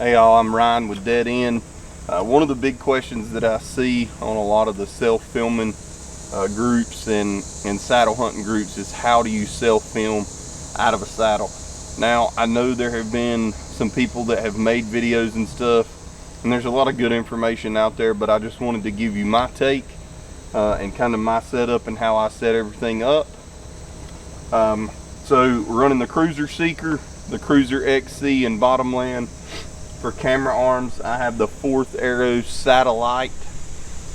Hey y'all, I'm Ryan with Dead End. One of the big questions that I see on a lot of the self-filming groups and saddle hunting groups is how do you self-film out of a saddle? Now, I know there have been some people that have made videos and stuff, and there's a lot of good information out there, but I just wanted to give you my take and kind of my setup and how I set everything up. So we're running the Cruiser Seeker, the Cruiser XC and Bottomland. For camera arms, I have the 4th Arrow Satellite.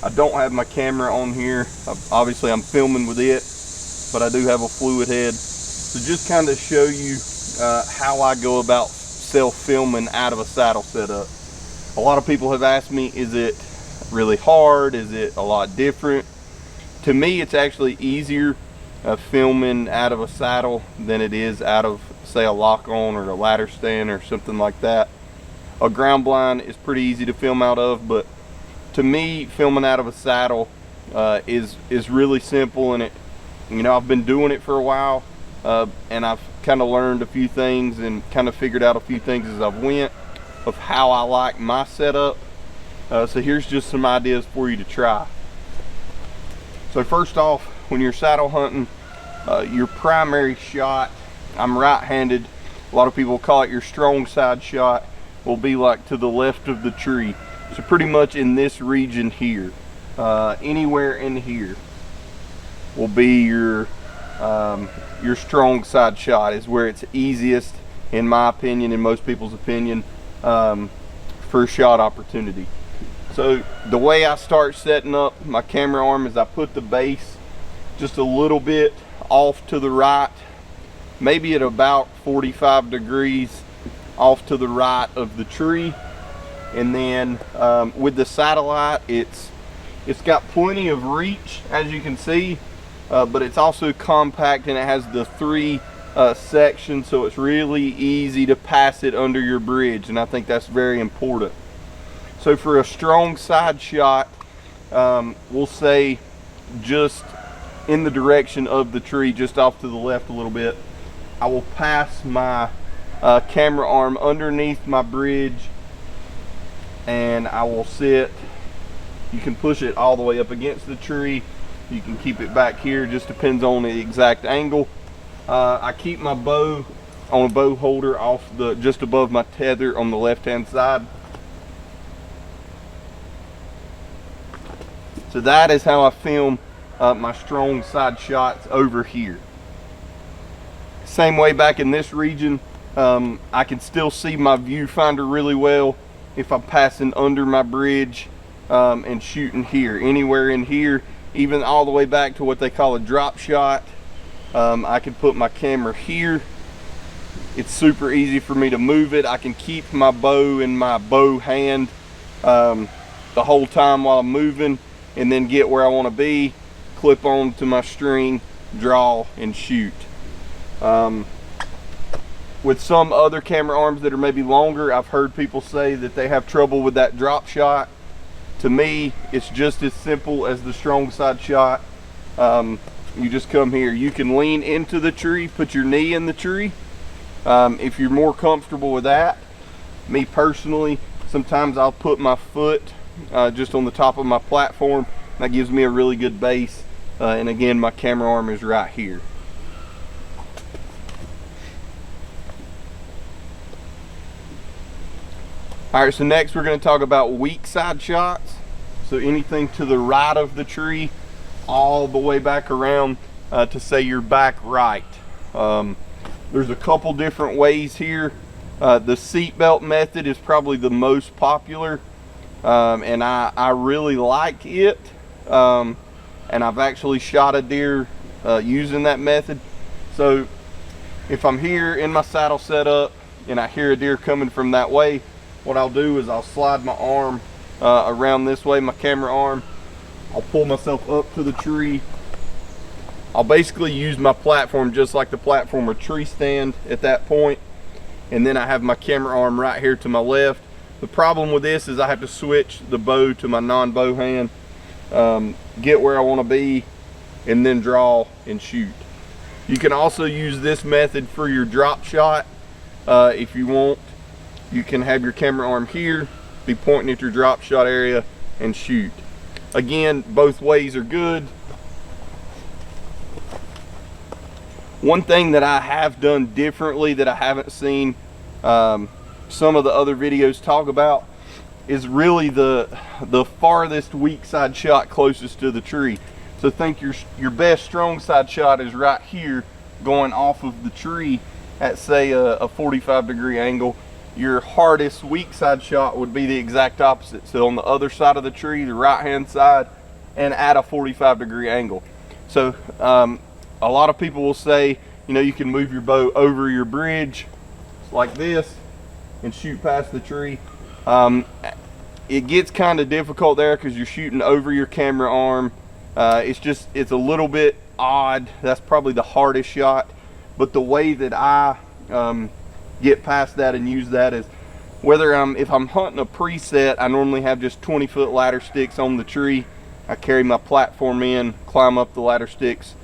I don't have my camera on here. Obviously, I'm filming with it, but I do have a fluid head. So just kind of show you how I go about self-filming out of a saddle setup. A lot of people have asked me, is it really hard? Is it a lot different? To me, it's actually easier filming out of a saddle than it is out of, say, a lock-on or a ladder stand or something like that. A ground blind is pretty easy to film out of, but to me, filming out of a saddle is really simple. And I've been doing it for a while, and I've kind of learned a few things and kind of figured out a few things as I've went of how I like my setup. So here's just some ideas for you to try. So first off, when you're saddle hunting, your primary shot, I'm right-handed, a lot of people call it your strong side shot, will be like to the left of the tree. So pretty much in this region here, anywhere in here will be your strong side shot, is where it's easiest, in my opinion, in most people's opinion, for a shot opportunity. So the way I start setting up my camera arm is I put the base just a little bit off to the right, maybe at about 45 degrees off to the right of the tree. And then with the satellite, it's got plenty of reach, as you can see, but it's also compact, and it has the 3 sections, so it's really easy to pass it under your bridge, and I think that's very important. So for a strong side shot, we'll say just in the direction of the tree, just off to the left a little bit, I will pass my camera arm underneath my bridge, and I will sit. You can push it all the way up against the tree, you can keep it back here, just depends on the exact angle. I keep my bow on a bow holder off just above my tether on the left hand side. So that is how I film my strong side shots over here. Same way back in this region, I can still see my viewfinder really well if I'm passing under my bridge and shooting here. Anywhere in here, even all the way back to what they call a drop shot, I can put my camera here. It's super easy for me to move it. I can keep my bow in my bow hand the whole time while I'm moving, and then get where I want to be, clip on to my string, draw, and shoot. With some other camera arms that are maybe longer, I've heard people say that they have trouble with that drop shot. To me, it's just as simple as the strong side shot. You just come here. You can lean into the tree, put your knee in the tree, if you're more comfortable with that. Me personally, sometimes I'll put my foot just on the top of my platform. That gives me a really good base, and again, my camera arm is right here. Alright, so next we're going to talk about weak side shots. So anything to the right of the tree, all the way back around to, say, your back right. There's a couple different ways here. The seatbelt method is probably the most popular, and I really like it. And I've actually shot a deer using that method. So if I'm here in my saddle setup and I hear a deer coming from that way, what I'll do is I'll slide my arm around this way, my camera arm. I'll pull myself up to the tree. I'll basically use my platform just like the platform or tree stand at that point. And then I have my camera arm right here to my left. The problem with this is I have to switch the bow to my non-bow hand, get where I want to be, and then draw and shoot. You can also use this method for your drop shot if you want. you can have your camera arm here, be pointing at your drop shot area and shoot. Again, both ways are good. One thing that I have done differently that I haven't seen some of the other videos talk about is really the farthest weak side shot closest to the tree. So think your best strong side shot is right here, going off of the tree at say a 45-degree angle. Your hardest weak side shot would be the exact opposite. So on the other side of the tree, the right hand side, and at a 45-degree angle. So a lot of people will say, you know, you can move your bow over your bridge like this and shoot past the tree. It gets kind of difficult there because you're shooting over your camera arm. It's a little bit odd. That's probably the hardest shot. But the way that I get past that and use that is if I'm hunting a preset, I normally have just 20-foot ladder sticks on the tree. I carry my platform in, climb up the ladder sticks.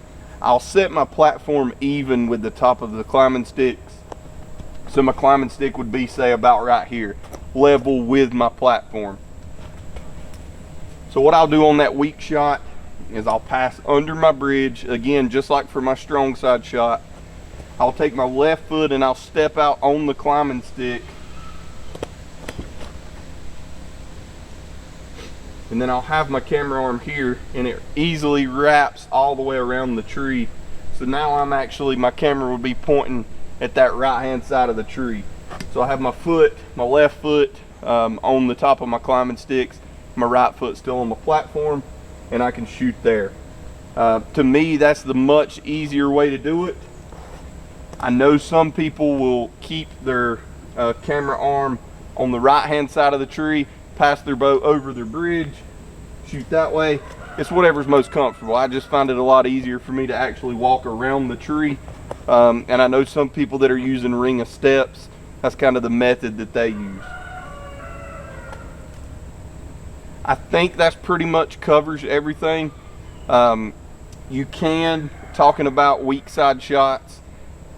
I'll set my platform even with the top of the climbing sticks. So my climbing stick would be, say, about right here, level with my platform. So what I'll do on that weak shot is I'll pass under my bridge, again, just like for my strong side shot. I'll take my left foot and I'll step out on the climbing stick. And then I'll have my camera arm here, and it easily wraps all the way around the tree. So now my camera will be pointing at that right hand side of the tree. So I have my left foot on the top of my climbing sticks, my right foot still on the platform, and I can shoot there. To me, that's the much easier way to do it. I know some people will keep their camera arm on the right hand side of the tree, pass their bow over their bridge, shoot that way. It's whatever's most comfortable. I just find it a lot easier for me to actually walk around the tree. And I know some people that are using ring of steps. That's kind of the method that they use. I think that's pretty much covers everything. Talking about weak side shots,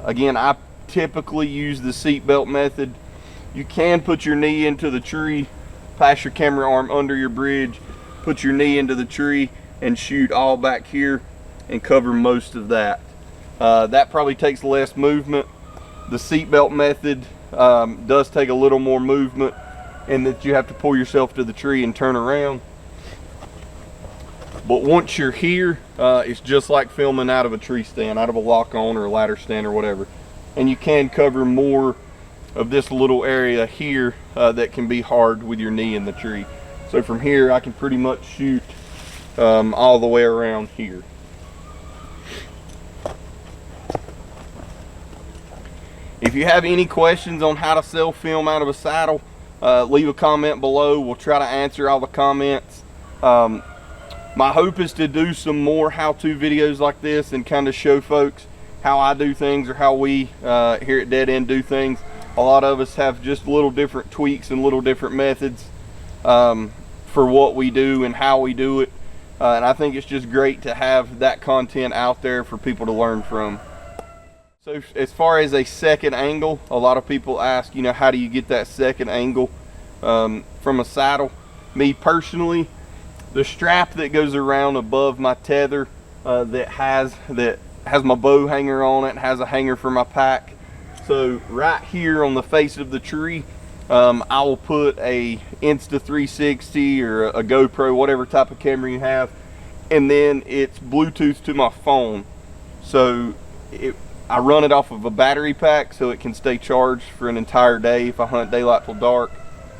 again, I typically use the seatbelt method. You can put your knee into the tree, pass your camera arm under your bridge, put your knee into the tree and shoot all back here and cover most of that. That probably takes less movement. The seatbelt method does take a little more movement, and that you have to pull yourself to the tree and turn around. But once you're here, it's just like filming out of a tree stand, out of a lock-on or a ladder stand or whatever. And you can cover more of this little area here that can be hard with your knee in the tree. So from here, I can pretty much shoot all the way around here. If you have any questions on how to sell film out of a saddle, leave a comment below. We'll try to answer all the comments. My hope is to do some more how-to videos like this and kind of show folks how I do things, or how we here at Dead End do things. A lot of us have just little different tweaks and little different methods for what we do and how we do it. And I think it's just great to have that content out there for people to learn from. So as far as a second angle, a lot of people ask, you know, how do you get that second angle from a saddle? Me personally, the strap that goes around above my tether that has my bow hanger on it, has a hanger for my pack. So right here on the face of the tree, I will put a Insta360 or a GoPro, whatever type of camera you have, and then it's Bluetooth to my phone. So I run it off of a battery pack so it can stay charged for an entire day if I hunt daylight till dark.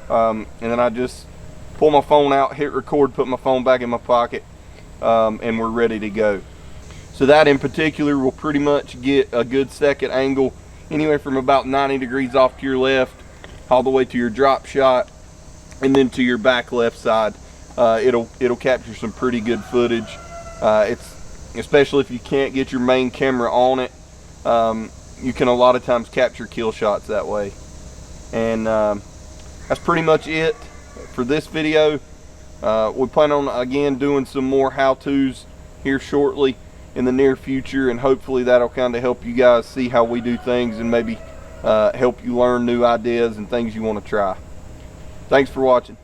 And then I just pull my phone out, hit record, put my phone back in my pocket, and we're ready to go. So that in particular will pretty much get a good second angle, anywhere from about 90 degrees off to your left, all the way to your drop shot, and then to your back left side. It'll capture some pretty good footage. Especially if you can't get your main camera on it, you can a lot of times capture kill shots that way. And that's pretty much it for this video. We plan on again doing some more how-tos here shortly in the near future, and hopefully that'll kind of help you guys see how we do things and maybe help you learn new ideas and things you want to try. Thanks for watching.